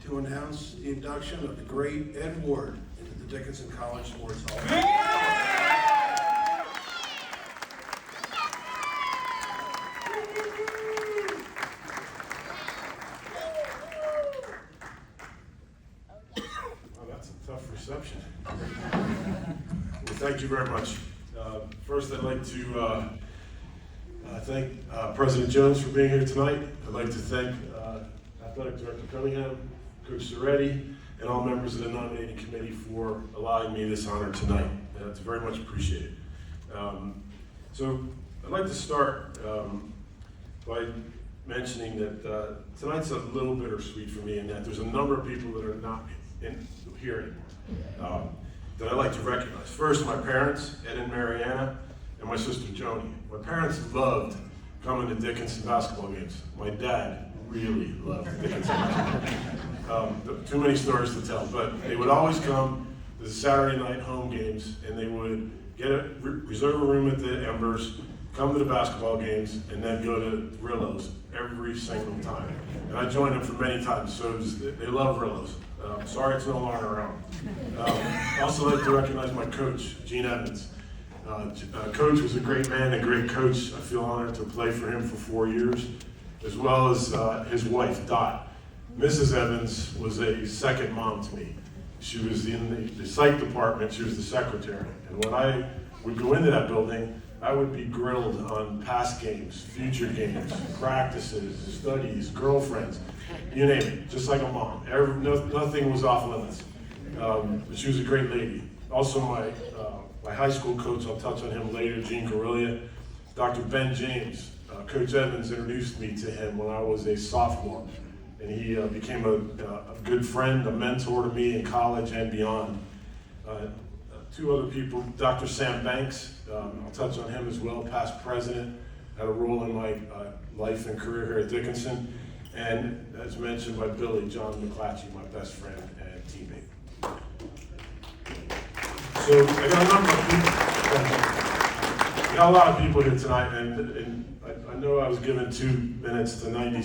to announce the induction of the great Ed Ward into the Dickinson College Sports Hall. Wow, that's a tough reception. Well, thank you very much. First, I'd like to thank President Jones for being here tonight. I'd like to thank Athletic Director Cunningham, Coach Soretti, and all members of the nominating committee for allowing me this honor tonight. It's very much appreciated. So I'd like to start by mentioning that tonight's a little bittersweet for me in that there's a number of people that are not here anymore that I'd like to recognize. First, my parents, Ed and Mariana, and my sister Joni. My parents loved coming to Dickinson basketball games. My dad really loved Dickinson basketball. Too many stories to tell, but they would always come to the Saturday night home games, and they would reserve a room at the Embers, come to the basketball games, and then go to Rillo's every single time. And I joined them for many times, so they love Rillo's. Sorry it's no longer around. I also like to recognize my coach, Gene Evans. Coach was a great man, a great coach. I feel honored to play for him for 4 years, as well as his wife, Dot. Mrs. Evans was a second mom to me. She was in the psych department, she was the secretary. And when I would go into that building, I would be grilled on past games, future games, practices, studies, girlfriends, you name it, just like a mom. Nothing was off limits. But she was a great lady. Also my high school coach, I'll touch on him later, Gene Carrillia, Dr. Ben James. Coach Evans introduced me to him when I was a sophomore. And he became a good friend, a mentor to me in college and beyond. Two other people, Dr. Sam Banks, I'll touch on him as well, past president, had a role in my life and career here at Dickinson. And as mentioned by Billy, John McClatchy, my best friend and teammate. So I got a lot of people here tonight, and I know I was given 2 minutes to 90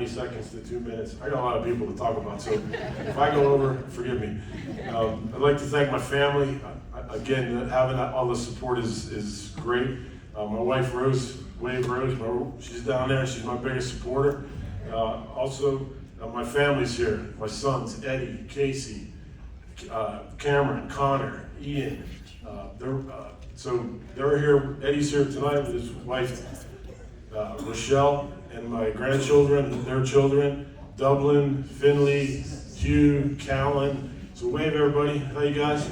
seconds to 2 minutes. I got a lot of people to talk about, so if I go over, forgive me. I'd like to thank my family. Again, having all the support is great. My wife, Rose, she's down there. She's my biggest supporter. Also, my family's here. My sons, Eddie, Casey, Cameron, Connor, Ian. They're here. Eddie's here tonight with his wife, Rochelle, and my grandchildren and their children, Dublin, Finley, Hugh, Callan. So wave everybody. How you guys?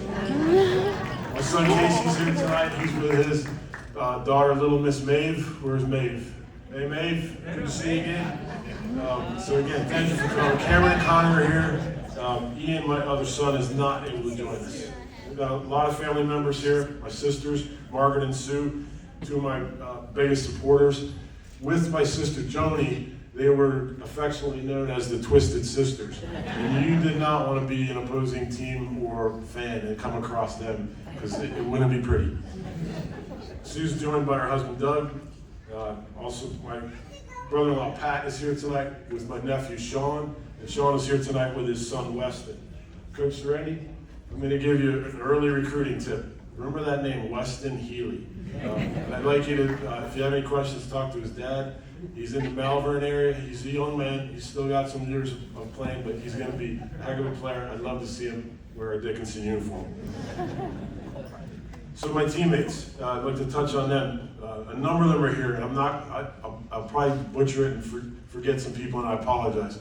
My son Casey's here tonight. He's with his daughter, little Miss Maeve. Where's Maeve? Hey Maeve, good to see you again. So again, thank you for coming. Cameron and Connor are here. Ian, my other son, is not able to join us. We've got a lot of family members here. My sisters, Margaret and Sue, two of my biggest supporters. With my sister Joni, they were affectionately known as the Twisted Sisters. And you did not want to be an opposing team or fan and come across them, because it wouldn't be pretty. Sue's joined by her husband Doug. Also, my brother-in-law Pat is here tonight with my nephew Sean, and Sean is here tonight with his son Weston. Coach Soretti, I'm going to give you an early recruiting tip. Remember that name, Weston Healy. And I'd like you to, if you have any questions, talk to his dad. He's in the Malvern area. He's a young man. He's still got some years of playing, but he's going to be a heck of a player. I'd love to see him wear a Dickinson uniform. So my teammates, I'd like to touch on them. A number of them are here, and I'll probably butcher it and forget some people, and I apologize.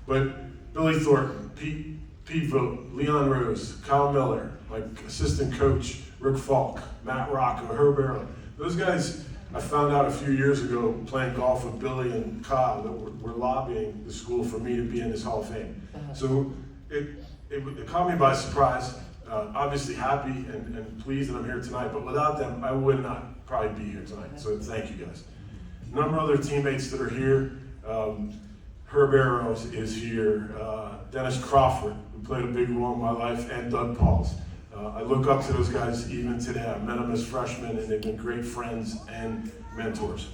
But Billy Thornton, Pete Vogt, Leon Rose, Kyle Miller, my assistant coach, Rick Falk, Matt Rocco, Herb Arrow. Those guys, I found out a few years ago playing golf with Billy and Kyle that were lobbying the school for me to be in this Hall of Fame. So it caught me by surprise. Obviously happy and pleased that I'm here tonight, but without them, I would not probably be here tonight. So thank you guys. A number of other teammates that are here. Herb Arrows is here. Dennis Crawford, who played a big role in my life, and Doug Pauls. I look up to those guys even today. I met them as freshmen, and they've been great friends and mentors.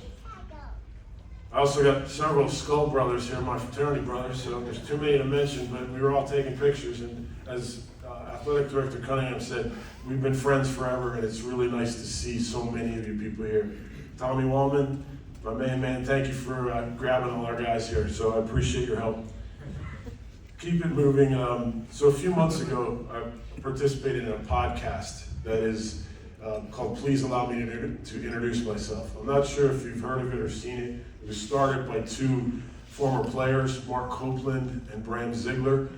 I also got several Skull brothers here, my fraternity brothers, so there's too many to mention, but we were all taking pictures, and as Athletic Director Cunningham said, we've been friends forever, and it's really nice to see so many of you people here. Tommy Wallman, my main man, thank you for grabbing all our guys here, so I appreciate your help. Keep it moving. So a few months ago, I participated in a podcast that is called Please Allow Me to Introduce Myself. I'm not sure if you've heard of it or seen it. It was started by two former players, Mark Copeland and Bram Ziegler.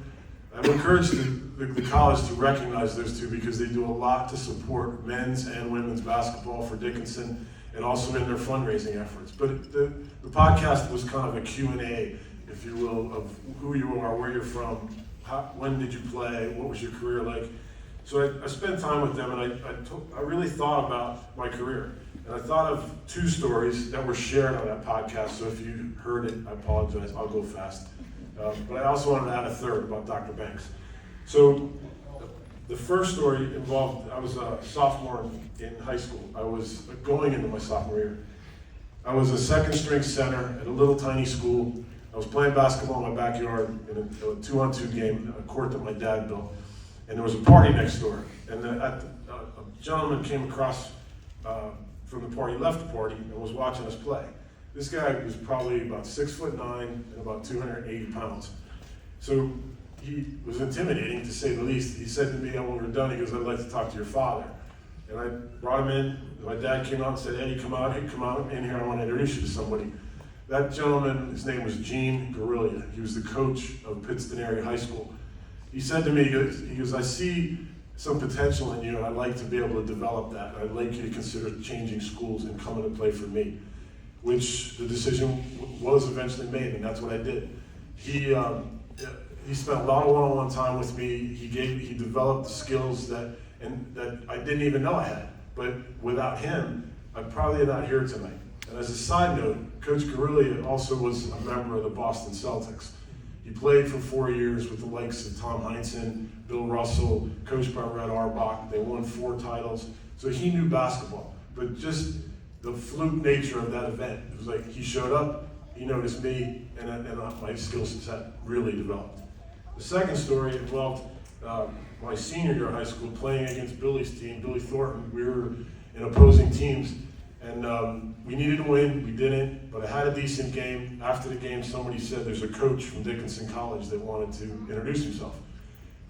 I've encouraged the college to recognize those two because they do a lot to support men's and women's basketball for Dickinson and also in their fundraising efforts. But the podcast was kind of a Q&A, if you will, of who you are, where you're from, when did you play, what was your career like. So I spent time with them, and I really thought about my career. And I thought of two stories that were shared on that podcast, so if you heard it, I apologize, I'll go fast. But I also wanted to add a third about Dr. Banks. So the first story involved, I was a sophomore in high school. I was going into my sophomore year. I was a second string center at a little tiny school. I was playing basketball in my backyard in a 2-on-2 game, a court that my dad built. And there was a party next door. And a gentleman came across from the party, left the party, and was watching us play. This guy was probably about 6'9" and about 280 pounds. So he was intimidating, to say the least. He said to me when we were done, he goes, "I'd like to talk to your father." And I brought him in. My dad came out and said, "Eddie, come out in here. I want to introduce you to somebody." That gentleman, his name was Gene Guerrilla. He was the coach of Pittston Area High School. He said to me, he goes, "I see some potential in you, and I'd like to be able to develop that. I'd like you to consider changing schools and coming to play for me," which the decision was eventually made, and that's what I did. He spent a lot of one-on-one time with me. He developed the skills that I didn't even know I had. But without him, I'm probably not here tonight. And as a side note, Coach Guerrilla also was a member of the Boston Celtics. He played for 4 years with the likes of Tom Heinsohn, Bill Russell, coached by Red Auerbach. They won 4 titles. So he knew basketball. But just the fluke nature of that event, it was like he showed up, he noticed me, and my skill set really developed. The second story involved my senior year of high school playing against Billy's team, Billy Thornton. We were in opposing teams, and we needed to win. We didn't, but I had a decent game. After the game, somebody said there's a coach from Dickinson College that wanted to introduce himself.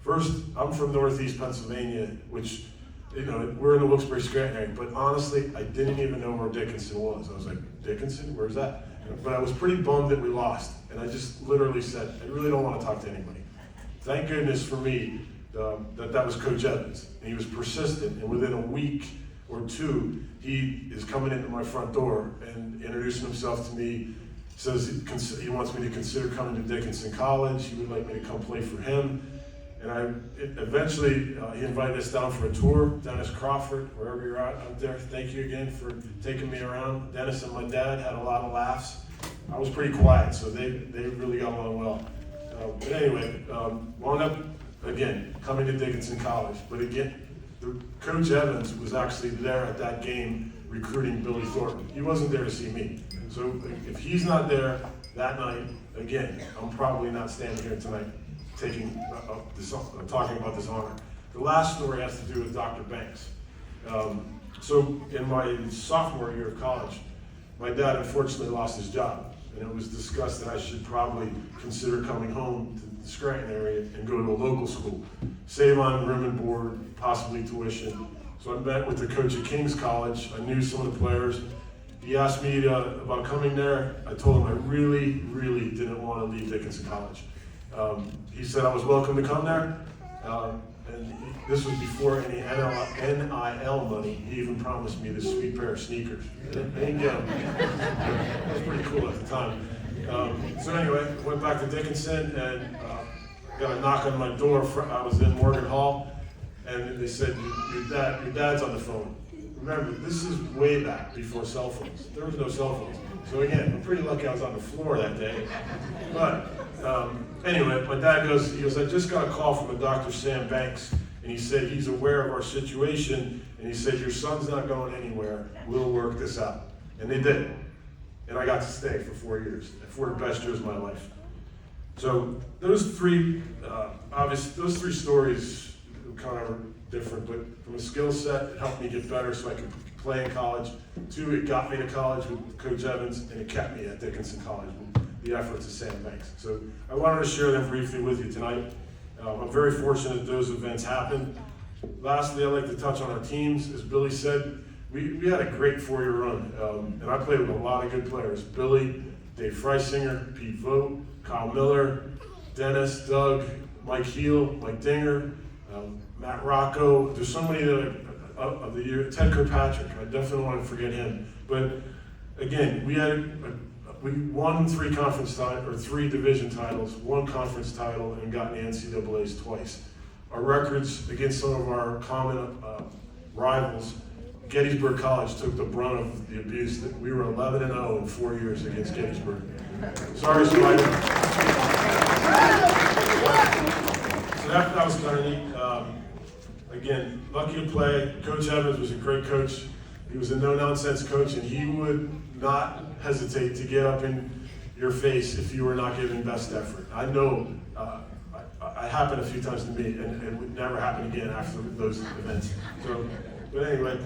First, I'm from Northeast Pennsylvania, which, we're in the Wilkes-Barre-Scranton area, but honestly, I didn't even know where Dickinson was. I was like, "Dickinson? Where's that?" But I was pretty bummed that we lost, and I just literally said, "I really don't want to talk to anybody." Thank goodness for me that was Coach Evans, and he was persistent, and within a week or two, he is coming into my front door and introducing himself to me, says he wants me to consider coming to Dickinson College, he would like me to come play for him, and eventually he invited us down for a tour. Dennis Crawford, wherever you're out there, thank you again for taking me around. Dennis and my dad had a lot of laughs. I was pretty quiet, so they really got along well. But anyway, wound up, again, coming to Dickinson College. But again, Coach Evans was actually there at that game recruiting Billy Thornton. He wasn't there to see me. So if he's not there that night, again, I'm probably not standing here tonight talking about this honor. The last story has to do with Dr. Banks. So in my sophomore year of college, my dad unfortunately lost his job. And it was discussed that I should probably consider coming home to the Scranton area and go to a local school, save on room and board, possibly tuition. So I met with the coach at King's College. I knew some of the players. He asked me about coming there. I told him I really, really didn't want to leave Dickinson College. He said I was welcome to come there. And this was before any NIL money. He even promised me this sweet pair of sneakers. I didn't get them. That was pretty cool at the time. So anyway, I went back to Dickinson and got a knock on my door. I was in Morgan Hall, and they said, your dad's on the phone. Remember, this is way back before cell phones. There was no cell phones. So again, I'm pretty lucky I was on the floor that day. But anyway, my dad goes, "I just got a call from a Dr. Sam Banks, and he said he's aware of our situation, and he said, your son's not going anywhere. We'll work this out." And they did. and I got to stay for 4 years, 4 of the best years of my life. So those three stories kind of different, but from a skill set, it helped me get better so I could play in college. 2, it got me to college with Coach Evans, and it kept me at Dickinson College with the efforts of Sam Banks. So I wanted to share them briefly with you tonight. I'm very fortunate those events happened. Lastly, I'd like to touch on our teams. As Billy said, we had a great 4-year run, and I played with a lot of good players. Billy, Dave Freisinger, Pete Vogt, Kyle Miller, Dennis, Doug, Mike Heel, Mike Dinger, Matt Rocco. There's so many of the year. Ted Kirkpatrick, I definitely want to forget him. But again, we won 3 conference titles, or 3 division titles, 1 conference title, and got in the NCAA's twice. Our records against some of our common rivals, Gettysburg College took the brunt of the abuse. That we were 11-0 in 4 years against Gettysburg. Sorry, Spider. So that was kind of neat. Again, lucky to play. Coach Evans was a great coach. He was a no-nonsense coach, and he would not hesitate to get up in your face if you were not giving best effort. I know it happened a few times to me, and it would never happen again after those events. So, but anyway,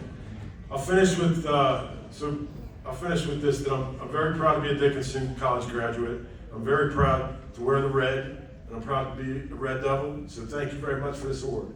I'll finish with this. That I'm very proud to be a Dickinson College graduate. I'm very proud to wear the red, and I'm proud to be a Red Devil. So thank you very much for this award.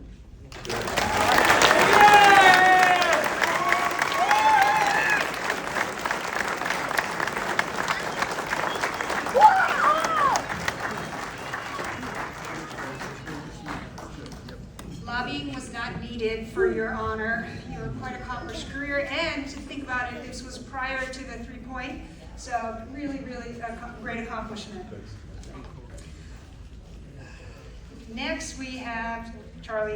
Lobbying was not needed for your honor. You were quite accomplished career, and to think about it, this was prior to the 3-point, so really, really a great accomplishment. Next, we have Charlie.